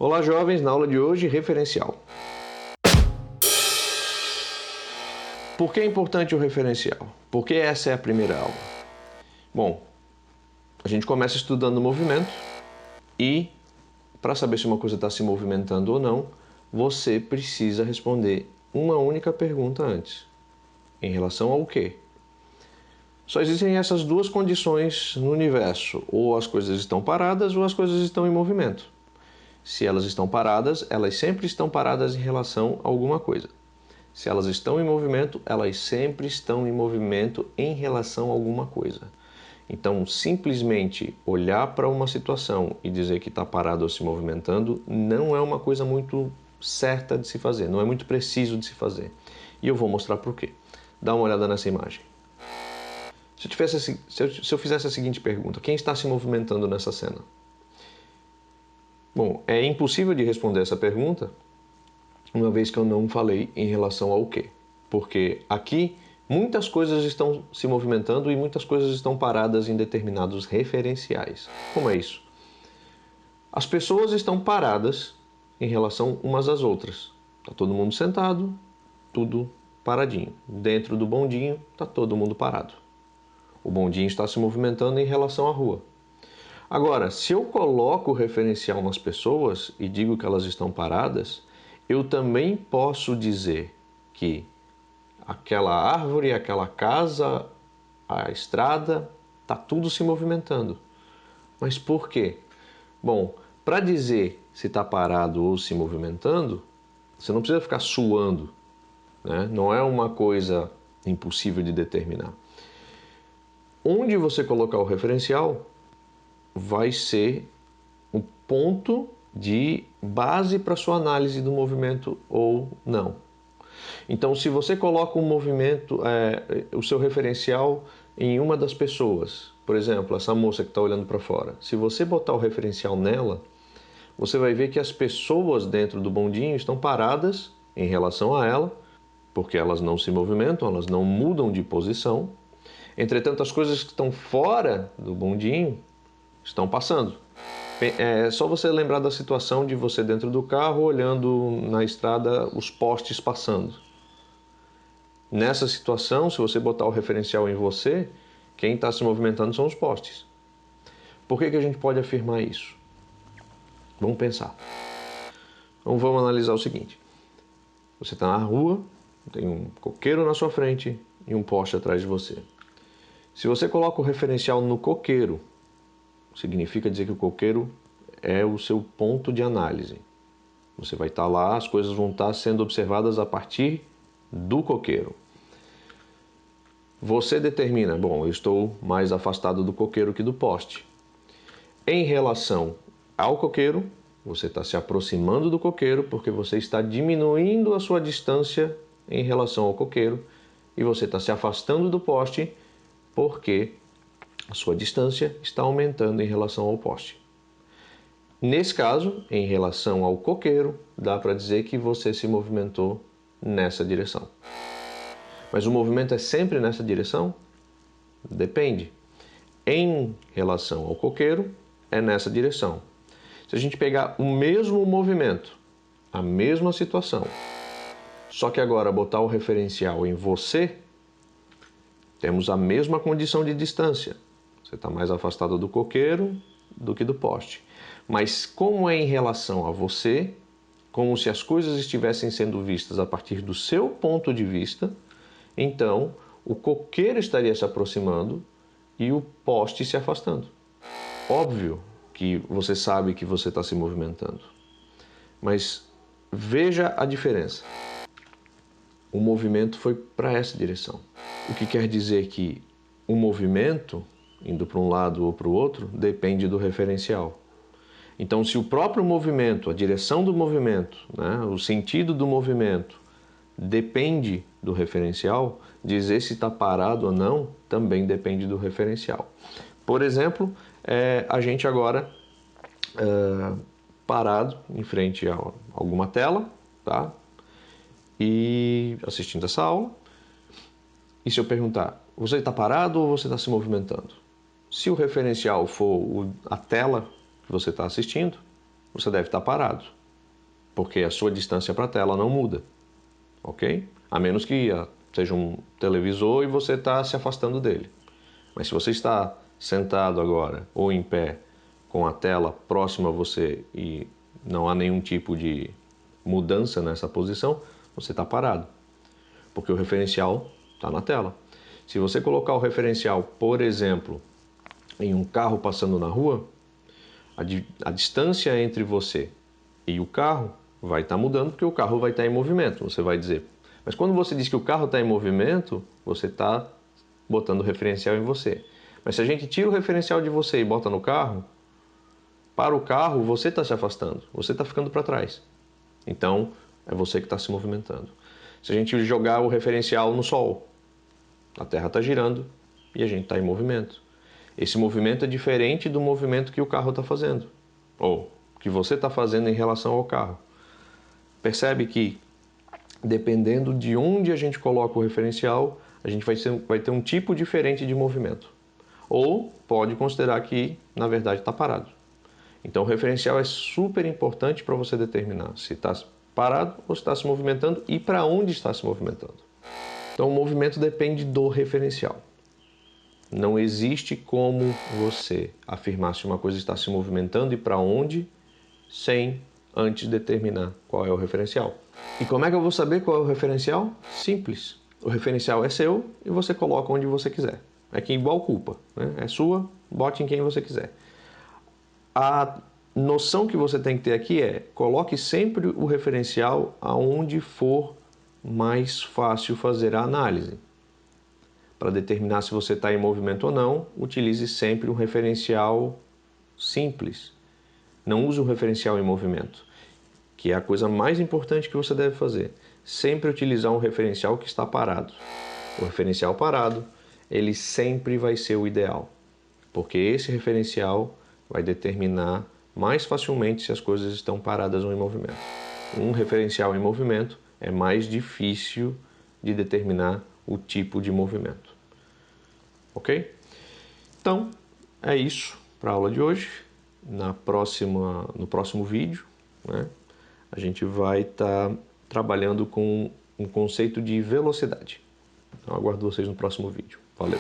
Olá, jovens, na aula de hoje, referencial. Por que é importante o referencial? Por que essa é a primeira aula? Bom, a gente começa estudando o movimento e, para saber se uma coisa está se movimentando ou não, você precisa responder uma única pergunta antes. Em relação ao quê? Só existem essas duas condições no universo. Ou as coisas estão paradas ou as coisas estão em movimento. Se elas estão paradas, elas sempre estão paradas em relação a alguma coisa. Se elas estão em movimento, elas sempre estão em movimento em relação a alguma coisa. Então, simplesmente olhar para uma situação e dizer que está parado ou se movimentando não é uma coisa muito certa de se fazer, não é muito preciso de se fazer. E eu vou mostrar por quê. Dá uma olhada nessa imagem. Se eu fizesse a seguinte pergunta, quem está se movimentando nessa cena? Bom, é impossível de responder essa pergunta, uma vez que eu não falei em relação ao quê. Porque aqui muitas coisas estão se movimentando e muitas coisas estão paradas em determinados referenciais. Como é isso? As pessoas estão paradas em relação umas às outras. Está todo mundo sentado, tudo paradinho. Dentro do bondinho está todo mundo parado. O bondinho está se movimentando em relação à rua. Agora, se eu coloco o referencial nas pessoas e digo que elas estão paradas, eu também posso dizer que aquela árvore, aquela casa, a estrada, está tudo se movimentando. Mas por quê? Bom, para dizer se está parado ou se movimentando, você não precisa ficar suando, né? Não é uma coisa impossível de determinar. Onde você colocar o referencial vai ser um ponto de base para sua análise do movimento ou não. Então, se você coloca um movimento, o seu referencial em uma das pessoas, por exemplo, essa moça que está olhando para fora, se você botar o referencial nela, você vai ver que as pessoas dentro do bondinho estão paradas em relação a ela, porque elas não se movimentam, elas não mudam de posição. Entretanto, as coisas que estão fora do bondinho estão passando. É só você lembrar da situação de você dentro do carro, olhando na estrada os postes passando. Nessa situação, se você botar o referencial em você, quem está se movimentando são os postes. Por que a gente pode afirmar isso? Vamos pensar. Então vamos analisar o seguinte. Você está na rua, tem um coqueiro na sua frente e um poste atrás de você. Se você coloca o referencial no coqueiro, significa dizer que o coqueiro é o seu ponto de análise. Você vai estar lá, as coisas vão estar sendo observadas a partir do coqueiro. Você determina, bom, eu estou mais afastado do coqueiro que do poste. Em relação ao coqueiro, você está se aproximando do coqueiro porque você está diminuindo a sua distância em relação ao coqueiro e você está se afastando do poste porque a sua distância está aumentando em relação ao poste. Nesse caso, em relação ao coqueiro, dá para dizer que você se movimentou nessa direção. Mas o movimento é sempre nessa direção? Depende. Em relação ao coqueiro, é nessa direção. Se a gente pegar o mesmo movimento, a mesma situação, só que agora botar o referencial em você, temos a mesma condição de distância. Você está mais afastado do coqueiro do que do poste. Mas como é em relação a você, como se as coisas estivessem sendo vistas a partir do seu ponto de vista, então o coqueiro estaria se aproximando e o poste se afastando. Óbvio que você sabe que você está se movimentando, mas veja a diferença. O movimento foi para essa direção, o que quer dizer que o movimento, indo para um lado ou para o outro, depende do referencial. Então, se o próprio movimento, a direção do movimento, né, o sentido do movimento depende do referencial, dizer se está parado ou não também depende do referencial. Por exemplo, a gente agora parado em frente a alguma tela, tá? E assistindo essa aula. E se eu perguntar, você está parado ou você está se movimentando? Se o referencial for a tela que você está assistindo, você deve estar parado, porque a sua distância para a tela não muda, ok? A menos que seja um televisor e você está se afastando dele. Mas se você está sentado agora ou em pé com a tela próxima a você e não há nenhum tipo de mudança nessa posição, você está parado, porque o referencial está na tela. Se você colocar o referencial, por exemplo, em um carro passando na rua, a distância entre você e o carro vai estar mudando, porque o carro vai estar em movimento. Você vai dizer, mas quando você diz que o carro está em movimento, você está botando o referencial em você. Mas se a gente tira o referencial de você e bota no carro, para o carro você está se afastando, você está ficando para trás. Então é você que está se movimentando. Se a gente jogar o referencial no sol, a Terra está girando e a gente está em movimento. Esse movimento é diferente do movimento que o carro está fazendo, ou que você está fazendo em relação ao carro. Percebe que, dependendo de onde a gente coloca o referencial, a gente vai ter um tipo diferente de movimento. Ou pode considerar que, na verdade, está parado. Então, o referencial é super importante para você determinar se está parado ou se está se movimentando e para onde está se movimentando. Então, o movimento depende do referencial. Não existe como você afirmar se uma coisa está se movimentando e para onde sem antes determinar qual é o referencial. E como é que eu vou saber qual é o referencial? Simples. O referencial é seu e você coloca onde você quiser. É que igual culpa, né? É sua, bote em quem você quiser. A noção que você tem que ter aqui é: coloque sempre o referencial aonde for mais fácil fazer a análise. Para determinar se você está em movimento ou não, utilize sempre um referencial simples. Não use um referencial em movimento, que é a coisa mais importante que você deve fazer. Sempre utilizar um referencial que está parado. O referencial parado, ele sempre vai ser o ideal, porque esse referencial vai determinar mais facilmente se as coisas estão paradas ou em movimento. Um referencial em movimento é mais difícil de determinar o tipo de movimento. Ok? Então, é isso para a aula de hoje. No próximo vídeo, né, a gente vai estar trabalhando com um conceito de velocidade. Então, aguardo vocês no próximo vídeo. Valeu!